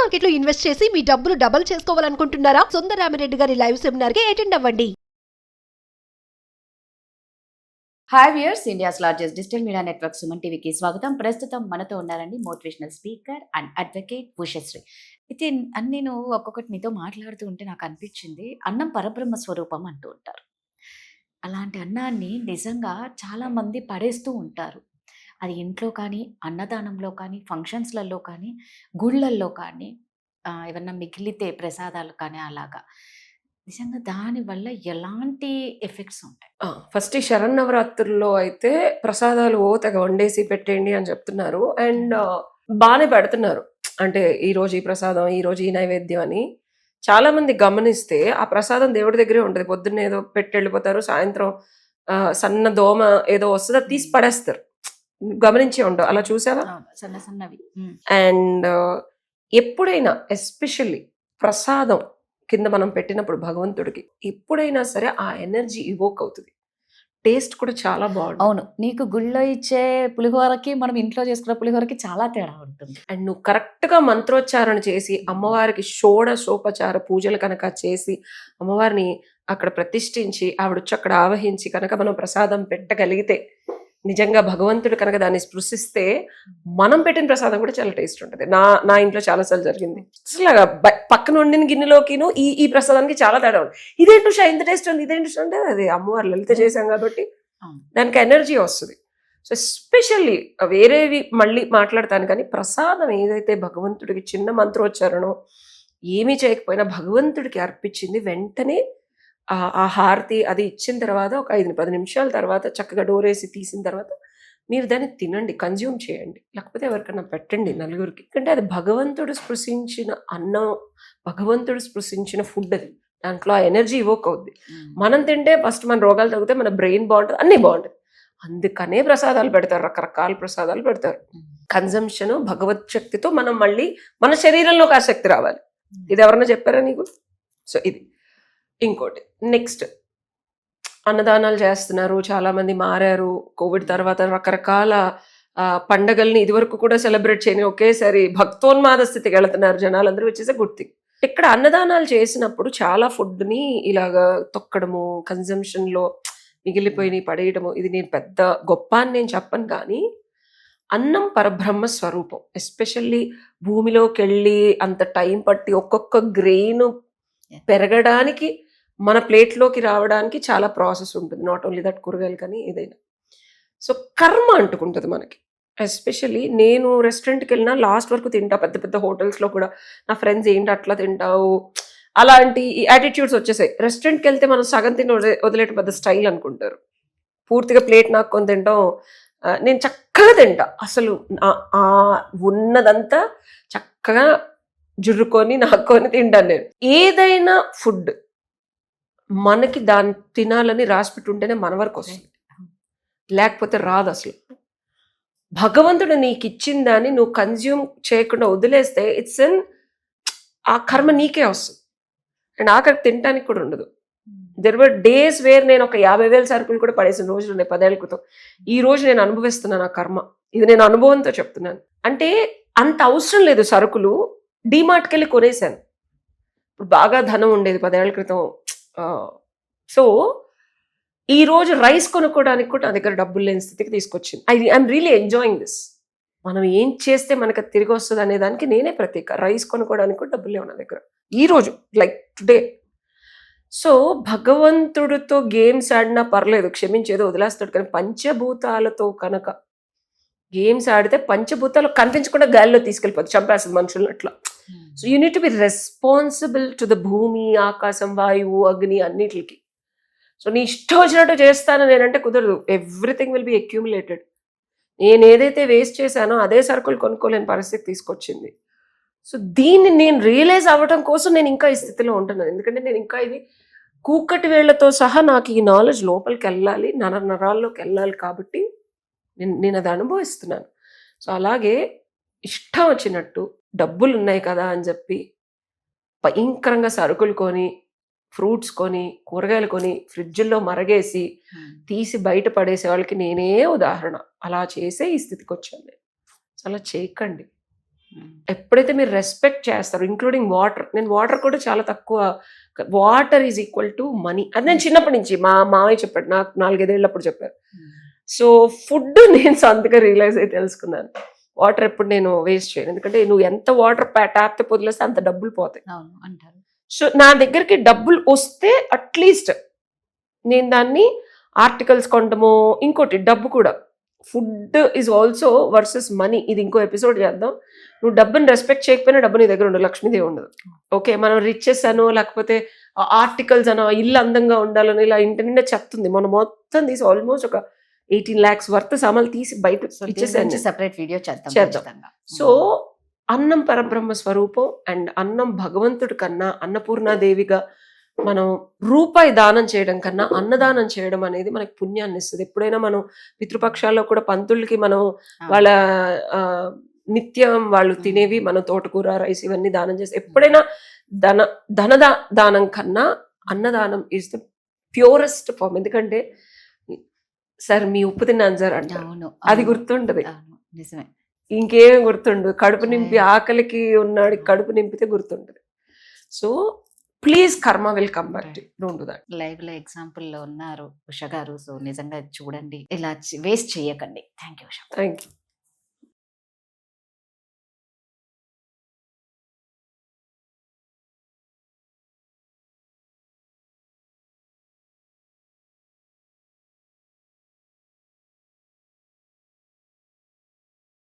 Market లో invest చేసి మీ డబ్బులు డబుల్ చేసుకోవాలనుకుంటున్నారా? సుందరరామిరెడ్డి గారి లైవ్ సెమినార్ కి అటెండ్ అవ్వండి. Hi viewers, India's largest digital media network Suman టీవీకి స్వాగతం. ప్రస్తుతం మనతో ఉన్నారండి motivational speaker and advocate Ushasri. అయితే నేను ఒక్కొక్కటి మీతో మాట్లాడుతూ ఉంటే నాకు అనిపించింది, అన్నం పరబ్రహ్మ స్వరూపం అంటూ ఉంటారు. అలాంటి అన్నాన్ని నిజంగా చాలామంది పడేస్తూ ఉంటారు. అది ఇంట్లో కానీ, అన్నదానంలో కానీ, ఫంక్షన్స్లలో కానీ, గుళ్ళల్లో కానీ, ఏమన్నా మిగిలితే ప్రసాదాలు కానీ అలాగా. నిజంగా దానివల్ల ఎలాంటి ఎఫెక్ట్స్ ఉంటాయి? ఫస్ట్ ఈ శరన్నవరాత్రుల్లో అయితే ప్రసాదాలు తెగ వండేసి పెట్టేయండి అని చెప్తున్నారు. అండ్ బాగానే పెడుతున్నారు. అంటే ఈ రోజు ఈ ప్రసాదం, ఈ రోజు ఈ నైవేద్యం అని. చాలా మంది గమనిస్తే ఆ ప్రసాదం దేవుడి దగ్గరే ఉంటుంది. పొద్దున్న ఏదో పెట్టి వెళ్ళిపోతారు, సాయంత్రం సన్న దోమ ఏదో వస్తుందో తీసి పడేస్తారు. గమనించే ఉండవు, అలా చూసావా? సన్న సన్నవి. అండ్ ఎప్పుడైనా ఎస్పెషల్లీ ప్రసాదం కింద మనం పెట్టినప్పుడు భగవంతుడికి ఎప్పుడైనా సరే ఆ ఎనర్జీ ఇవోక్ అవుతుంది. టేస్ట్ కూడా చాలా బాగుంటుంది. అవును, నీకు గుళ్ళో ఇచ్చే పులిహోరకి మనం ఇంట్లో చేసుకున్న పులిహోరకి చాలా తేడా ఉంటుంది. అండ్ నువ్వు కరెక్ట్ గా మంత్రోచ్చారణ చేసి అమ్మవారికి షోడశోపచార పూజలు కనుక చేసి అమ్మవారిని అక్కడ ప్రతిష్ఠించి ఆవిడొచ్చి అక్కడ ఆవహించి కనుక మనం ప్రసాదం పెట్టగలిగితే, నిజంగా భగవంతుడు కనుక దాన్ని స్పృశిస్తే మనం పెట్టిన ప్రసాదం కూడా చాలా టేస్ట్ ఉంటుంది. నా ఇంట్లో చాలాసార్లు జరిగింది. అసలు పక్కన వండిన గిన్నెలోకిను ఈ ప్రసాదానికి చాలా తేడా ఉంది. ఇదేంటి షా ఇంత టేస్ట్ ఉంది, ఇదేంటి అంటే అది అమ్మవారు లలిత చేశాం కాబట్టి దానికి ఎనర్జీ వస్తుంది. సో ఎస్పెషల్లీ వేరేవి మళ్ళీ మాట్లాడతాను, కానీ ప్రసాదం ఏదైతే భగవంతుడికి చిన్న మంత్రోచ్చారణో ఏమీ చేయకపోయినా భగవంతుడికి అర్పించింది వెంటనే ఆ హారతి అది ఇచ్చిన తర్వాత ఒక 5-10 నిమిషాల తర్వాత చక్కగా డోరేసి తీసిన తర్వాత మీరు దాన్ని తినండి, కన్జ్యూమ్ చేయండి, లేకపోతే ఎవరికైనా పెట్టండి నలుగురికి. ఎందుకంటే అది భగవంతుడు స్పృశించిన అన్నం, భగవంతుడు స్పృశించిన ఫుడ్. అది దాంట్లో ఆ ఎనర్జీ ఇవోక్ అవుద్ది. మనం తింటే ఫస్ట్ మన రోగాలు తగ్గితే మన బ్రెయిన్ బాగుంటుంది, అన్నీ బాగుంటుంది. అందుకనే ప్రసాదాలు పెడతారు, రకరకాల ప్రసాదాలు పెడతారు. కన్జంప్షన్ భగవత్ శక్తితో మనం మళ్ళీ మన శరీరంలోకి ఆ శక్తి రావాలి. ఇది ఎవరన్నా చెప్పారా నీకు? సో ఇది ఇంకోటి. నెక్స్ట్, అన్నదానాలు చేస్తున్నారు, చాలా మంది మారారు. కోవిడ్ తర్వాత రకరకాల పండగల్ని ఇదివరకు కూడా సెలబ్రేట్ చేయని ఒకేసారి భక్తోన్మాద స్థితికి వెళుతున్నారు జనాలందరూ, వచ్చేసి గుర్తి. ఇక్కడ అన్నదానాలు చేసినప్పుడు చాలా ఫుడ్ని ఇలాగా తొక్కడము, కన్జంప్షన్ లో మిగిలిపోయి పడేయడము, ఇది నేను పెద్ద గొప్ప అని నేను చెప్పను, కానీ అన్నం పరబ్రహ్మ స్వరూపం. ఎస్పెషల్లీ భూమిలోకి వెళ్ళి అంత టైం పట్టి ఒక్కొక్క గ్రెయిన్ పెరగడానికి, మన ప్లేట్లోకి రావడానికి చాలా ప్రాసెస్ ఉంటుంది. నాట్ ఓన్లీ దట్, కూరగాయలు కానీ ఏదైనా. సో కర్మ అంటుకుంటుంది మనకి. ఎస్పెషల్లీ నేను రెస్టారెంట్కి వెళ్ళినా లాస్ట్ వరకు తింటా. పెద్ద పెద్ద హోటల్స్లో కూడా నా ఫ్రెండ్స్ ఏంటి అట్లా తింటావు, అలాంటి యాటిట్యూడ్స్ వచ్చేసాయి. రెస్టారెంట్కి వెళ్తే మనం సగం తిని వదిలేట పెద్ద స్టైల్ అనుకుంటారు. పూర్తిగా ప్లేట్ నాక్కొని తింటాం. నేను చక్కగా తింటా, అసలు ఉన్నదంతా చక్కగా జుర్రుకొని నాక్కొని తింటాను నేను. ఏదైనా ఫుడ్ మనకి దాన్ని తినాలని రాసిపెట్టి ఉంటేనే మన వరకు వస్తుంది, లేకపోతే రాదు. అసలు భగవంతుడు నీకు ఇచ్చిన దాన్ని నువ్వు కన్జ్యూమ్ చేయకుండా వదిలేస్తే ఇట్స్ ఆ కర్మ నీకే వస్తుంది. అండ్ ఆఖరికి తినడానికి కూడా ఉండదు. దెర్ వర్ డేస్ వేర్ నేను ఒక 50,000 సరుకులు కూడా పడేసిన రోజులు ఉన్నాయి 10 ఏళ్ల క్రితం. ఈ రోజు నేను అనుభవిస్తున్నాను ఆ కర్మ. ఇది నేను అనుభవంతో చెప్తున్నాను. అంటే అంత అవసరం లేదు సరుకులు. డీమార్ట్కి వెళ్ళి కొనేసాను. ఇప్పుడు బాగా ధనం ఉండేది 10 ఏళ్ల క్రితం. సో ఈ రోజు రైస్ కొనుక్కోవడానికి కూడా నా దగ్గర డబ్బులు లేని స్థితికి తీసుకొచ్చింది. I'm really enjoying this. మనం ఏం చేస్తే మనకు తిరిగి వస్తుంది అనే దానికి నేనే ప్రత్యేక. రైస్ కొనుక్కోవడానికి కూడా డబ్బులు లేవు నా దగ్గర ఈ రోజు, లైక్ టుడే. సో భగవంతుడితో గేమ్స్ ఆడినా పర్లేదు, క్షమించేదో వదిలేస్తాడు. కానీ పంచభూతాలతో కనుక గేమ్స్ ఆడితే పంచభూతాలు కనిపించకుండా గాలిలో తీసుకెళ్ళిపోతుంది, చంపేస్తుంది మనుషులను అట్లా. So you need to be responsible to the భూమి, ఆకాశం, వాయువు, అగ్ని అన్నిటికి. సో నీ ఇష్టం వచ్చినట్టు చేస్తాను నేనంటే కుదరదు. Everything will be accumulated. నేను ఏదైతే వేస్ట్ చేశానో అదే సరుకులు కొనుక్కోలేని పరిస్థితి తీసుకొచ్చింది. సో దీన్ని నేను రియలైజ్ అవ్వడం కోసం నేను ఇంకా ఈ స్థితిలో ఉంటున్నాను. ఎందుకంటే నేను ఇంకా ఇది కూకటి వేళ్లతో సహా నాకు ఈ నాలెడ్జ్ లోపలికి వెళ్ళాలి, నరాల్లోకి వెళ్ళాలి. కాబట్టి నేను అది అనుభవిస్తున్నాను. సో అలాగే ఇష్టం వచ్చినట్టు డబ్బులు ఉన్నాయి కదా అని చెప్పి భయంకరంగా సరుకులు కొని, ఫ్రూట్స్ కొని, కూరగాయలు కొని ఫ్రిడ్జ్లో మరగేసి తీసి బయట పడేసే వాళ్ళకి నేనే ఉదాహరణ. అలా చేసే ఈ స్థితికి వచ్చాను నేను. అలా చేయకండి. ఎప్పుడైతే మీరు రెస్పెక్ట్ చేస్తారు, ఇంక్లూడింగ్ వాటర్, నేను వాటర్ కూడా చాలా తక్కువ, water is equal to money. అది నేను చిన్నప్పటి నుంచి మా మామయ్య చెప్పాడు, నాకు 4-5 ఏళ్ళప్పుడు చెప్పారు. సో ఫుడ్ నేను సొంతగా రియలైజ్ అయి తెలుసుకున్నాను, వాటర్ ఎప్పుడు నేను వేస్ట్ చేయను. ఎందుకంటే నువ్వు ఎంత వాటర్ ట్యాప్ వదిలేస్తే అంత డబ్బులు పోతాయి అంటారు. సో నా దగ్గరికి డబ్బులు వస్తే అట్లీస్ట్ నేను దాన్ని ఆర్టికల్స్ కొనడము, ఇంకోటి డబ్బు కూడా, food is also versus money. ఇది ఇంకో ఎపిసోడ్ చేద్దాం. నువ్వు డబ్బుని రెస్పెక్ట్ చేయకపోయినా డబ్బు నీ దగ్గర ఉండదు, లక్ష్మీదేవి ఉండదు. ఓకే, మనం రిచెస్ అనో లేకపోతే ఆర్టికల్స్ అనో, ఇల్లు అందంగా ఉండాలని ఇలా ఇంటి నిండా చెప్తుంది. మనం మొత్తం తీసి ఆల్మోస్ట్ ఒక 18 lakhs వర్త్ సామాన్లు తీసి బయట ఇచ్చేసాను. సెపరేట్ వీడియో చేద్దాం. చేద్దాం. సో అన్నం పరబ్రహ్మ స్వరూపం, అండ్ అన్నం భగవంతుడి కన్నా అన్నపూర్ణాదేవిగా మనం రూపాయి దానం చేయడం కన్నా అన్నదానం చేయడం అనేది మనకి పుణ్యాన్ని ఇస్తుంది. ఎప్పుడైనా మనం పితృపక్షాల్లో కూడా పంతులకి మనం వాళ్ళ నిత్యం వాళ్ళు తినేవి మనం తోటకూర, రైస్ ఇవన్నీ దానం చేస్తే, ఎప్పుడైనా ధన దానం కన్నా అన్నదానం ఈజ్ ద ప్యూరెస్ట్ ఫార్మ్. ఎందుకంటే సార్ మీ ఉప్పు తిన్నాను సార్ అంటే అది గుర్తుంటది, నిజమే, ఇంకేం గుర్తుండదు. కడుపు నింపి ఆకలికి ఉన్నాడు, కడుపు నింపితే గుర్తుంటది. సో ప్లీజ్ కర్మ will come back to you, don't do that. Live లో ఎగ్జాంపుల్ లో ఉన్నారు ఉష గారు. సో నిజంగా చూడండి, ఇలా వేస్ట్ చేయకండి. Thank you Usha. Thank you.